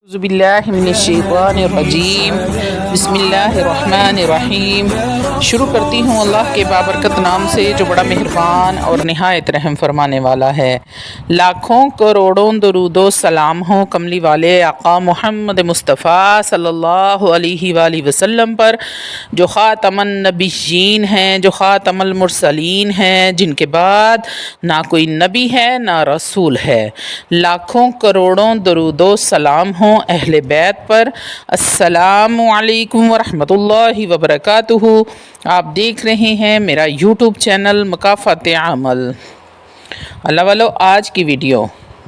اعوذ باللہ من الشیطان الرجیم بسم اللہ الرحمن الرحیم۔ شروع کرتی ہوں اللہ کے بابرکت نام سے جو بڑا مہربان اور نہایت رحم فرمانے والا ہے۔ لاکھوں کروڑوں درود و سلام ہوں کملی والے آقا محمد مصطفیٰ صلی اللہ علیہ وآلہ وسلم پر، جو خاتم النبیین ہیں، جو خاتم المرسلین ہیں، جن کے بعد نہ کوئی نبی ہے نہ رسول ہے۔ لاکھوں کروڑوں درود و سلام ہوں اہل بیت پر۔ السلام علیکم ورحمۃ اللہ وبرکاتہ۔ آپ دیکھ رہے ہیں میرا یوٹیوب چینل مکافات عمل۔ اللہ والو، آج کی ویڈیو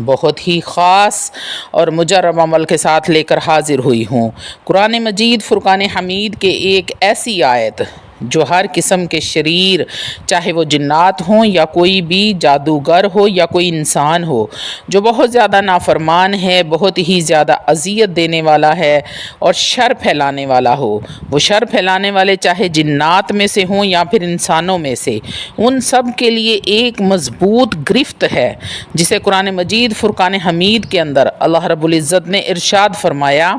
بہت ہی خاص اور مجرب عمل کے ساتھ لے کر حاضر ہوئی ہوں۔ قرآن مجید فرقان حمید کے ایک ایسی آیت جو ہر قسم کے شریر، چاہے وہ جنات ہوں یا کوئی بھی جادوگر ہو یا کوئی انسان ہو، جو بہت زیادہ نافرمان ہے، بہت ہی زیادہ اذیت دینے والا ہے اور شر پھیلانے والا ہو، وہ شر پھیلانے والے چاہے جنات میں سے ہوں یا پھر انسانوں میں سے، ان سب کے لیے ایک مضبوط گرفت ہے، جسے قرآن مجید فرقان حمید کے اندر اللہ رب العزت نے ارشاد فرمایا،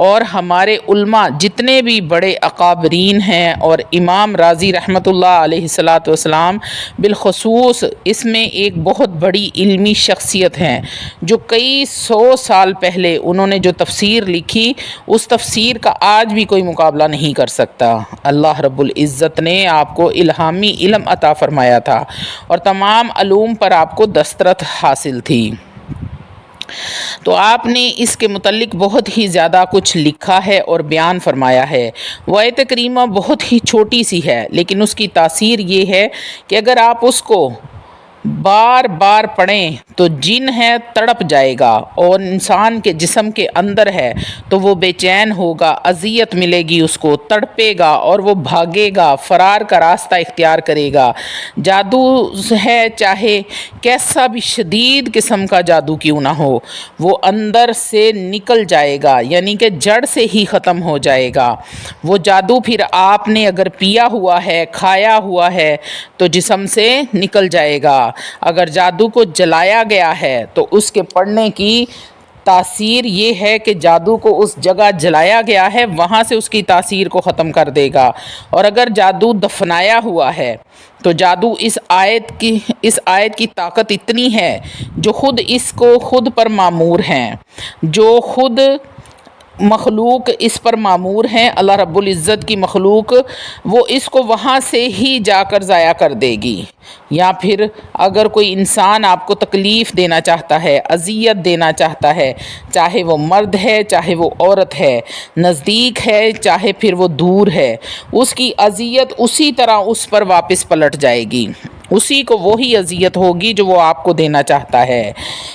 اور ہمارے علماء جتنے بھی بڑے اکابرین ہیں اور امام راضی رحمۃ اللہ علیہ السلام بالخصوص اس میں ایک بہت بڑی علمی شخصیت ہیں، جو کئی سو سال پہلے انہوں نے جو تفسیر لکھی، اس تفسیر کا آج بھی کوئی مقابلہ نہیں کر سکتا۔ اللہ رب العزت نے آپ کو الہامی علم عطا فرمایا تھا اور تمام علوم پر آپ کو دسترس حاصل تھی، تو آپ نے اس کے متعلق بہت ہی زیادہ کچھ لکھا ہے اور بیان فرمایا ہے۔ وہ آیت کریمہ بہت ہی چھوٹی سی ہے، لیکن اس کی تاثیر یہ ہے کہ اگر آپ اس کو بار بار پڑھیں تو جن ہے تڑپ جائے گا، اور انسان کے جسم کے اندر ہے تو وہ بے چین ہوگا، اذیت ملے گی، اس کو تڑپے گا اور وہ بھاگے گا، فرار کا راستہ اختیار کرے گا۔ جادو ہے، چاہے کیسا بھی شدید قسم کا جادو کیوں نہ ہو، وہ اندر سے نکل جائے گا، یعنی کہ جڑ سے ہی ختم ہو جائے گا۔ وہ جادو پھر آپ نے اگر پیا ہوا ہے، کھایا ہوا ہے تو جسم سے نکل جائے گا۔ اگر جادو کو جلایا گیا ہے تو اس کے پڑھنے کی تاثیر یہ ہے کہ جادو کو اس جگہ جلایا گیا ہے، وہاں سے اس کی تاثیر کو ختم کر دے گا۔ اور اگر جادو دفنایا ہوا ہے تو جادو اس آیت کی طاقت اتنی ہے، جو خود اس کو خود پر معمور ہیں، جو خود مخلوق اس پر معمور ہیں، اللہ رب العزت کی مخلوق، وہ اس کو وہاں سے ہی جا کر ضائع کر دے گی۔ یا پھر اگر کوئی انسان آپ کو تکلیف دینا چاہتا ہے، اذیت دینا چاہتا ہے، چاہے وہ مرد ہے چاہے وہ عورت ہے، نزدیک ہے چاہے پھر وہ دور ہے، اس کی اذیت اسی طرح اس پر واپس پلٹ جائے گی، اسی کو وہی اذیت ہوگی جو وہ آپ کو دینا چاہتا ہے۔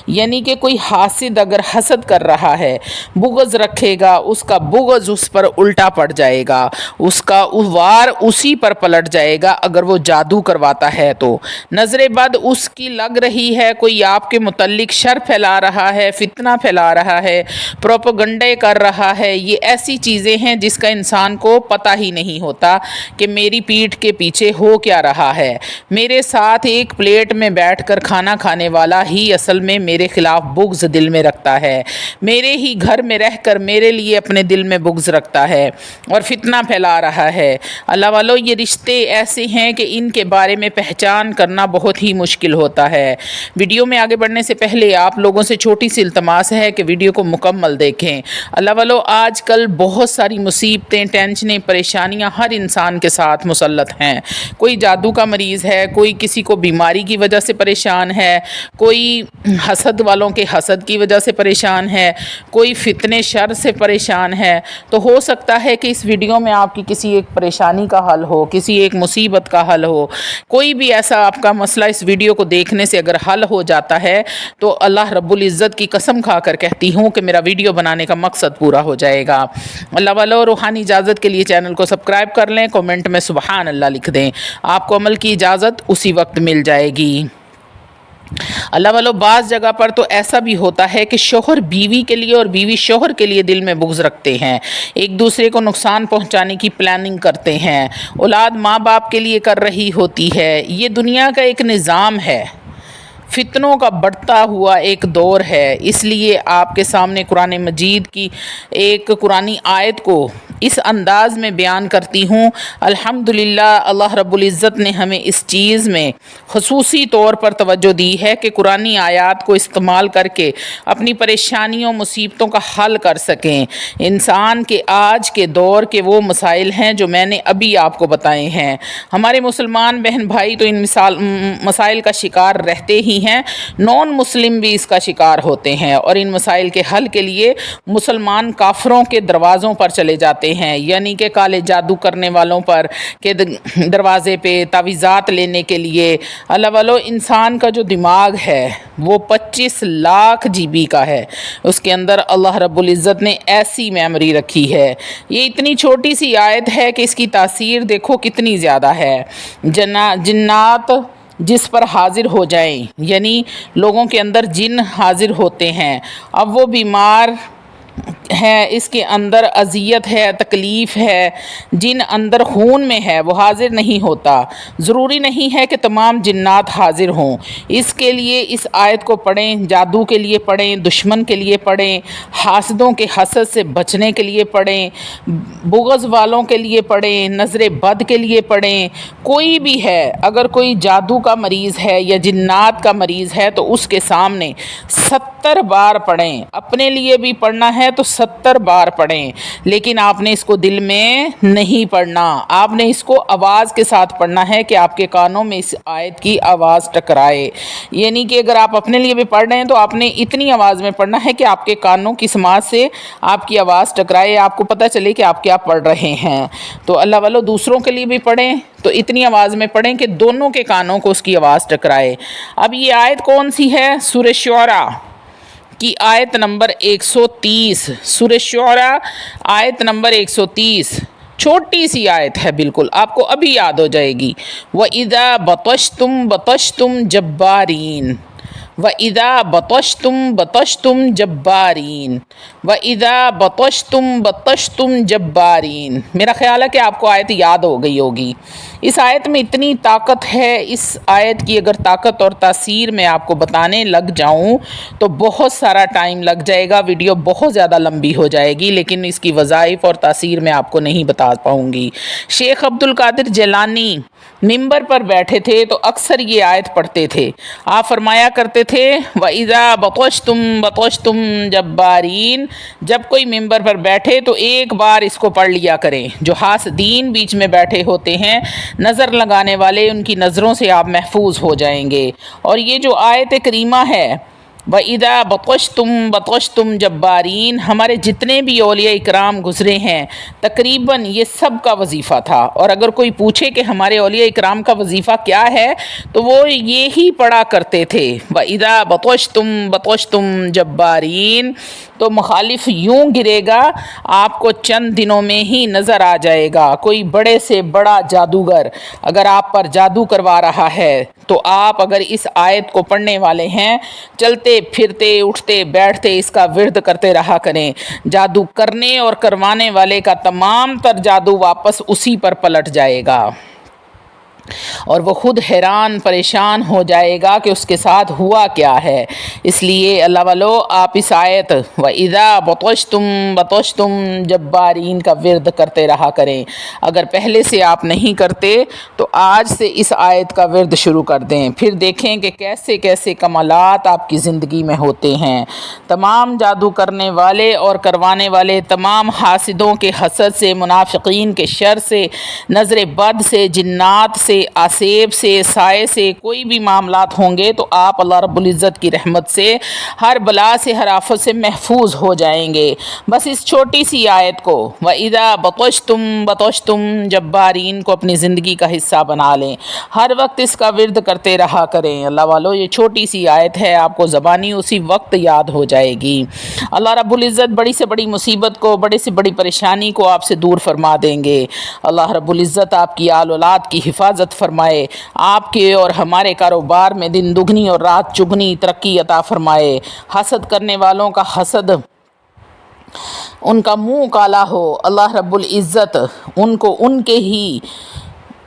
یعنی کہ کوئی حاسد اگر حسد کر رہا ہے، بغض رکھے گا، اس کا بغض اس پر الٹا پڑ جائے گا، اس کا وار اسی پر پلٹ جائے گا اگر وہ جادو کرواتا ہے تو۔ نظر بد اس کی لگ رہی ہے، کوئی آپ کے متعلق شر پھیلا رہا ہے، فتنہ پھیلا رہا ہے، پروپیگنڈے کر رہا ہے، یہ ایسی چیزیں ہیں جس کا انسان کو پتہ ہی نہیں ہوتا کہ میری پیٹھ کے پیچھے ہو کیا رہا ہے۔ میرے ساتھ ایک پلیٹ میں بیٹھ کر کھانا کھانے والا ہی اصل میں میرے خلاف بغض دل میں رکھتا ہے، میرے ہی گھر میں رہ کر میرے لیے اپنے دل میں بغض رکھتا ہے اور فتنہ پھیلا رہا ہے۔ اللہ والو، یہ رشتے ایسے ہیں کہ ان کے بارے میں پہچان کرنا بہت ہی مشکل ہوتا ہے۔ ویڈیو میں آگے بڑھنے سے پہلے آپ لوگوں سے چھوٹی سی التماس ہے کہ ویڈیو کو مکمل دیکھیں۔ اللہ والو، آج کل بہت ساری مصیبتیں، ٹینشنیں، پریشانیاں ہر انسان کے ساتھ مسلط ہیں۔ کوئی جادو کا مریض ہے، کوئی کسی کو بیماری کی وجہ سے پریشان ہے، کوئی حسد والوں کے حسد کی وجہ سے پریشان ہے، کوئی فتنے شر سے پریشان ہے۔ تو ہو سکتا ہے کہ اس ویڈیو میں آپ کی کسی ایک پریشانی کا حل ہو، کسی ایک مصیبت کا حل ہو، کوئی بھی ایسا آپ کا مسئلہ اس ویڈیو کو دیکھنے سے اگر حل ہو جاتا ہے تو اللہ رب العزت کی قسم کھا کر کہتی ہوں کہ میرا ویڈیو بنانے کا مقصد پورا ہو جائے گا۔ اللہ والو، روحانی اجازت کے لیے چینل کو سبسکرائب کر لیں، کومنٹ میں سبحان اللہ لکھ دیں، آپ کو عمل کی اجازت اسی وقت مل جائے گی۔ اللہ والو، بعض جگہ پر تو ایسا بھی ہوتا ہے کہ شوہر بیوی کے لیے اور بیوی شوہر کے لیے دل میں بغض رکھتے ہیں، ایک دوسرے کو نقصان پہنچانے کی پلاننگ کرتے ہیں، اولاد ماں باپ کے لیے کر رہی ہوتی ہے۔ یہ دنیا کا ایک نظام ہے، فتنوں کا بڑھتا ہوا ایک دور ہے، اس لیے آپ کے سامنے قرآن مجید کی ایک قرآنی آیت کو اس انداز میں بیان کرتی ہوں۔ الحمدللہ اللہ رب العزت نے ہمیں اس چیز میں خصوصی طور پر توجہ دی ہے کہ قرآنی آیات کو استعمال کر کے اپنی پریشانیوں مصیبتوں کا حل کر سکیں۔ انسان کے آج کے دور کے وہ مسائل ہیں جو میں نے ابھی آپ کو بتائے ہیں۔ ہمارے مسلمان بہن بھائی تو ان مسائل کا شکار رہتے ہی ہیں، نان مسلم بھی اس کا شکار ہوتے ہیں، اور ان مسائل کے حل کے لیے مسلمان کافروں کے دروازوں پر چلے جاتے ہیں، یعنی کہ کالے جادو کرنے والوں پر کے دروازے پہ تعویذات لینے کے لیے۔ اللہ والو، انسان کا جو دماغ ہے وہ 25 لاکھ جی بی کا ہے، اس کے اندر اللہ رب العزت نے ایسی میموری رکھی ہے۔ یہ اتنی چھوٹی سی آیت ہے کہ اس کی تاثیر دیکھو کتنی زیادہ ہے۔ جنات جس پر حاضر ہو جائیں، یعنی لوگوں کے اندر جن حاضر ہوتے ہیں، اب وہ بیمار ہے، اس کے اندر اذیت ہے، تکلیف ہے، جن اندر خون میں ہے وہ حاضر نہیں ہوتا۔ ضروری نہیں ہے کہ تمام جنات حاضر ہوں، اس کے لیے اس آیت کو پڑھیں، جادو کے لیے پڑھیں، دشمن کے لیے پڑھیں، حاسدوں کے حسد سے بچنے کے لیے پڑھیں، بغض والوں کے لیے پڑھیں، نظر بد کے لیے پڑھیں۔ کوئی بھی ہے، اگر کوئی جادو کا مریض ہے یا جنات کا مریض ہے تو اس کے سامنے 70 بار پڑھیں۔ اپنے لیے بھی پڑھنا ہے تو 70 بار پڑھیں، لیکن آپ نے اس کو دل میں نہیں پڑھنا، آپ نے اس کو آواز کے ساتھ پڑھنا ہے کہ آپ کے کانوں میں اس آیت کی آواز ٹکرائے۔ یعنی کہ اگر آپ اپنے لیے بھی پڑھ رہے ہیں تو آپ نے اتنی آواز میں پڑھنا ہے کہ آپ کے کانوں کی سماعت سے آپ کی آواز ٹکرائے، آپ کو پتہ چلے کہ آپ کیا پڑھ رہے ہیں۔ تو اللہ والو، دوسروں کے لیے بھی پڑھیں تو اتنی آواز میں پڑھیں کہ دونوں کے کانوں کو اس کی آواز ٹکرائے۔ اب یہ آیت کون سی ہے؟ سورہ شعراء کی آیت نمبر 130۔ سورہ شعراء آیت نمبر 130، چھوٹی سی آیت ہے، بالکل آپ کو ابھی یاد ہو جائے گی۔ وَإِذَا بَطَشْتُمْ بَطَشْتُمْ جَبَّارِينَ، وَإِذَا بَطَشْتُمْ بَطَشْتُمْ جَبَّارِينَ، وَإِذَا بَطَشْتُمْ بَطَشْتُمْ جَبَّارِينَ۔ میرا خیال ہے کہ آپ کو آیت یاد ہو گئی ہوگی۔ اس آیت میں اتنی طاقت ہے، اس آیت کی اگر طاقت اور تاثیر میں آپ کو بتانے لگ جاؤں تو بہت سارا ٹائم لگ جائے گا، ویڈیو بہت زیادہ لمبی ہو جائے گی، لیکن اس کی وظائف اور تاثیر میں آپ کو نہیں بتا پاؤں گی۔ شیخ عبد القادر جیلانی ممبر پر بیٹھے تھے تو اکثر یہ آیت پڑھتے تھے۔ آپ فرمایا کرتے تھے وَإِذَا بَطَشْتُمْ بَطَشْتُمْ جَبَّارِينَ، جب کوئی ممبر پر بیٹھے تو ایک بار اس کو پڑھ لیا کریں۔ جو حاسدین بیچ میں بیٹھے ہوتے ہیں، نظر لگانے والے، ان کی نظروں سے آپ محفوظ ہو جائیں گے۔ اور یہ جو آیت کریمہ ہے وَإِذَا بَطَشْتُمْ بَطَشْتُمْ جَبَّارِينَ، ہمارے جتنے بھی اولیاء اکرام گزرے ہیں تقریباً یہ سب کا وظیفہ تھا۔ اور اگر کوئی پوچھے کہ ہمارے اولیاء اکرام کا وظیفہ کیا ہے تو وہ یہی پڑھا کرتے تھے وَإِذَا بَطَشْتُمْ بَطَشْتُمْ جَبَّارِينَ۔ تو مخالف یوں گرے گا، آپ کو چند دنوں میں ہی نظر آ جائے گا۔ کوئی بڑے سے بڑا جادوگر اگر آپ پر جادو کروا رہا ہے تو آپ اگر اس آیت کو پڑھنے والے ہیں، چلتے پھرتے اٹھتے بیٹھتے اس کا ورد کرتے رہا کریں۔ جادو کرنے اور کروانے والے کا تمام تر جادو واپس اسی پر پلٹ جائے گا، اور وہ خود حیران پریشان ہو جائے گا کہ اس کے ساتھ ہوا کیا ہے۔ اس لیے اللہ والو، آپ اس آیت وَإِذَا بَطَشْتُمْ بَطَشْتُمْ جَبَّارِينَ کا ورد کرتے رہا کریں۔ اگر پہلے سے آپ نہیں کرتے تو آج سے اس آیت کا ورد شروع کر دیں، پھر دیکھیں کہ کیسے کیسے کمالات آپ کی زندگی میں ہوتے ہیں۔ تمام جادو کرنے والے اور کروانے والے، تمام حاسدوں کے حسد سے، منافقین کے شر سے، نظر بد سے، جنات سے، آسیب سے، سائے سے، کوئی بھی معاملات ہوں گے تو آپ اللہ رب العزت کی رحمت سے ہر بلا سے، ہر آفت سے محفوظ ہو جائیں گے۔ بس اس چھوٹی سی آیت کو وَإِذَا بَطَشْتُمْ بَطَشْتُمْ جَبَّارِينَ کو اپنی زندگی کا حصہ بنا لیں، ہر وقت اس کا ورد کرتے رہا کریں۔ اللہ والو، یہ چھوٹی سی آیت ہے، آپ کو زبانی اسی وقت یاد ہو جائے گی۔ اللہ رب العزت بڑی سے بڑی مصیبت کو، بڑی سے بڑی پریشانی کو آپ سے دور فرما دیں گے۔ اللہ رب العزت آپ کی آل اولاد کی حفاظت فرمائے، آپ کے اور ہمارے کاروبار میں دن دگنی اور رات چگنی ترقی عطا فرمائے۔ حسد کرنے والوں کا حسد، ان کا منہ کالا ہو، اللہ رب العزت ان کو ان کے ہی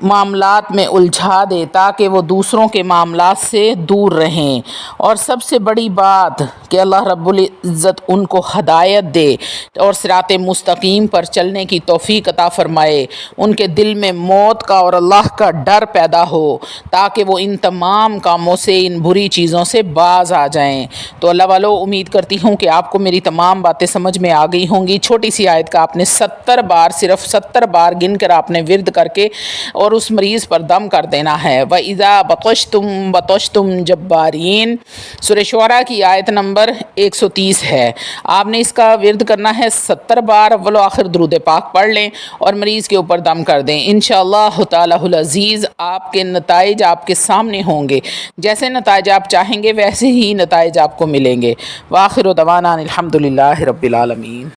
معاملات میں الجھا دے تاکہ وہ دوسروں کے معاملات سے دور رہیں، اور سب سے بڑی بات کہ اللہ رب العزت ان کو ہدایت دے اور صراط مستقیم پر چلنے کی توفیق عطا فرمائے، ان کے دل میں موت کا اور اللہ کا ڈر پیدا ہو تاکہ وہ ان تمام کاموں سے، ان بری چیزوں سے باز آ جائیں۔ تو اللہ والو، امید کرتی ہوں کہ آپ کو میری تمام باتیں سمجھ میں آ گئی ہوں گی۔ چھوٹی سی آیت کا آپ نے 70 بار، صرف 70 بار گن کر آپ نے ورد کر کے اور اس مریض پر دم کر دینا ہے۔ وَإِذَا بَطَشْتُمْ بَطَشْتُمْ جَبَّارِينَ، سورہ شعراء کی آیت نمبر 130 ہے۔ آپ نے اس کا ورد کرنا ہے 70 بار، اول و آخر درود پاک پڑھ لیں اور مریض کے اوپر دم کر دیں۔ انشاءاللہ تعالی العزیز آپ کے نتائج آپ کے سامنے ہوں گے، جیسے نتائج آپ چاہیں گے ویسے ہی نتائج آپ کو ملیں گے۔ وآخر دعوانا الحمدللہ رب العالمین۔